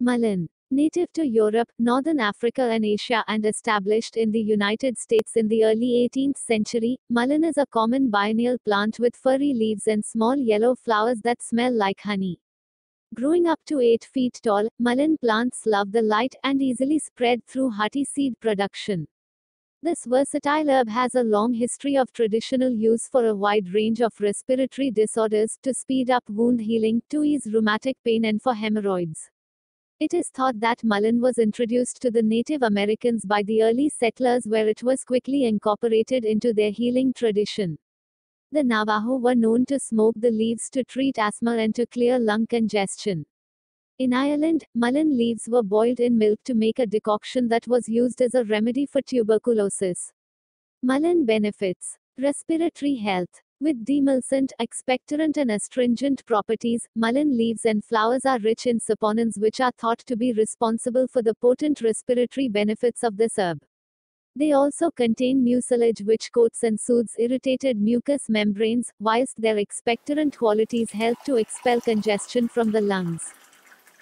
Mullen. Native to Europe, Northern Africa and Asia and established in the United States in the early 18th century, mullen is a common biennial plant with furry leaves and small yellow flowers that smell like honey. Growing up to 8 feet tall, mullen plants love the light and easily spread through hearty seed production. This versatile herb has a long history of traditional use for a wide range of respiratory disorders, to speed up wound healing, to ease rheumatic pain and for hemorrhoids. It is thought that mullen was introduced to the Native Americans by the early settlers where it was quickly incorporated into their healing tradition. The Navajo were known to smoke the leaves to treat asthma and to clear lung congestion. In Ireland, mullen leaves were boiled in milk to make a decoction that was used as a remedy for tuberculosis. Mullen benefits: respiratory health. With demulcent, expectorant and astringent properties, mullen leaves and flowers are rich in saponins which are thought to be responsible for the potent respiratory benefits of this herb. They also contain mucilage which coats and soothes irritated mucous membranes, whilst their expectorant qualities help to expel congestion from the lungs.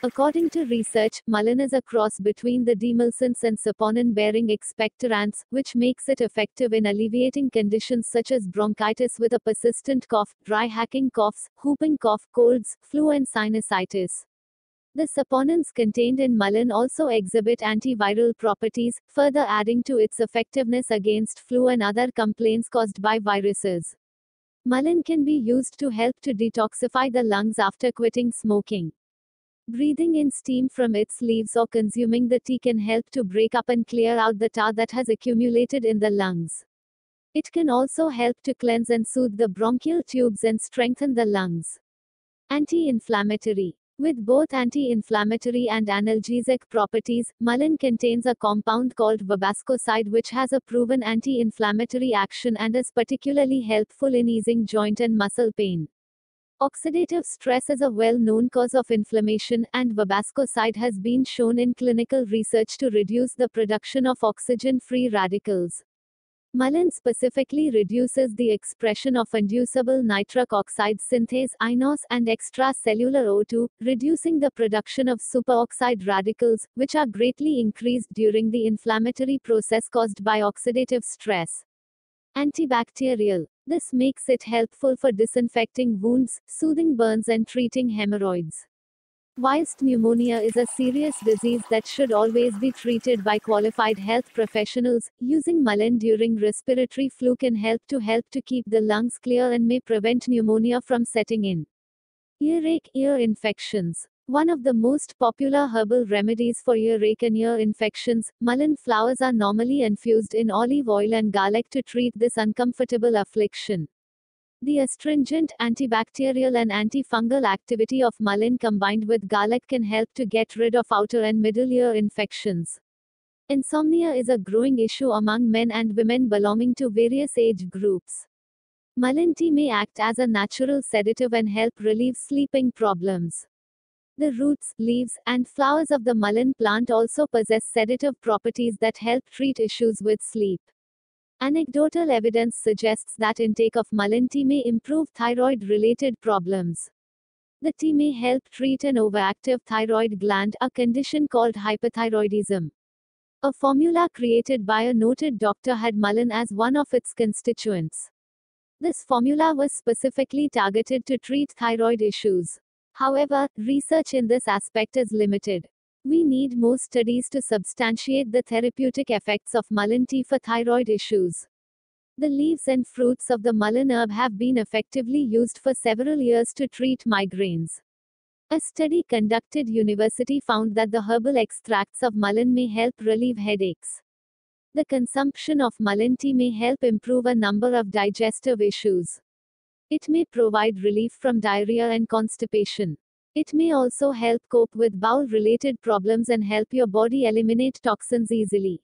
According to research, mullen is a cross between the demulcents and saponin-bearing expectorants, which makes it effective in alleviating conditions such as bronchitis with a persistent cough, dry hacking coughs, whooping cough, colds, flu and sinusitis. The saponins contained in mullen also exhibit antiviral properties, further adding to its effectiveness against flu and other complaints caused by viruses. Mullen can be used to help to detoxify the lungs after quitting smoking. Breathing in steam from its leaves or consuming the tea can help to break up and clear out the tar that has accumulated in the lungs. It can also help to cleanse and soothe the bronchial tubes and strengthen the lungs. Anti-inflammatory. With both anti-inflammatory and analgesic properties, mullen contains a compound called verbascoside which has a proven anti-inflammatory action and is particularly helpful in easing joint and muscle pain. Oxidative stress is a well-known cause of inflammation, and verbascoside has been shown in clinical research to reduce the production of oxygen-free radicals. Mullen specifically reduces the expression of inducible nitric oxide synthase (INOS) and extracellular O2, reducing the production of superoxide radicals, which are greatly increased during the inflammatory process caused by oxidative stress. Antibacterial. This makes it helpful for disinfecting wounds, soothing burns and treating hemorrhoids. Whilst pneumonia is a serious disease that should always be treated by qualified health professionals, using mullen during respiratory flu can help to keep the lungs clear and may prevent pneumonia from setting in. Earache, ear infections. One of the most popular herbal remedies for earache and ear infections, mullen flowers are normally infused in olive oil and garlic to treat this uncomfortable affliction. The astringent, antibacterial and antifungal activity of mullen combined with garlic can help to get rid of outer and middle ear infections. Insomnia is a growing issue among men and women belonging to various age groups. Mullen tea may act as a natural sedative and help relieve sleeping problems. The roots, leaves, and flowers of the mullen plant also possess sedative properties that help treat issues with sleep. Anecdotal evidence suggests that intake of mullen tea may improve thyroid-related problems. The tea may help treat an overactive thyroid gland, a condition called hyperthyroidism. A formula created by a noted doctor had mullen as one of its constituents. This formula was specifically targeted to treat thyroid issues. However, research in this aspect is limited. We need more studies to substantiate the therapeutic effects of mullen tea for thyroid issues. The leaves and fruits of the mullen herb have been effectively used for several years to treat migraines. A study conducted university found that the herbal extracts of mullen may help relieve headaches. The consumption of mullen tea may help improve a number of digestive issues. It may provide relief from diarrhea and constipation. It may also help cope with bowel-related problems and help your body eliminate toxins easily.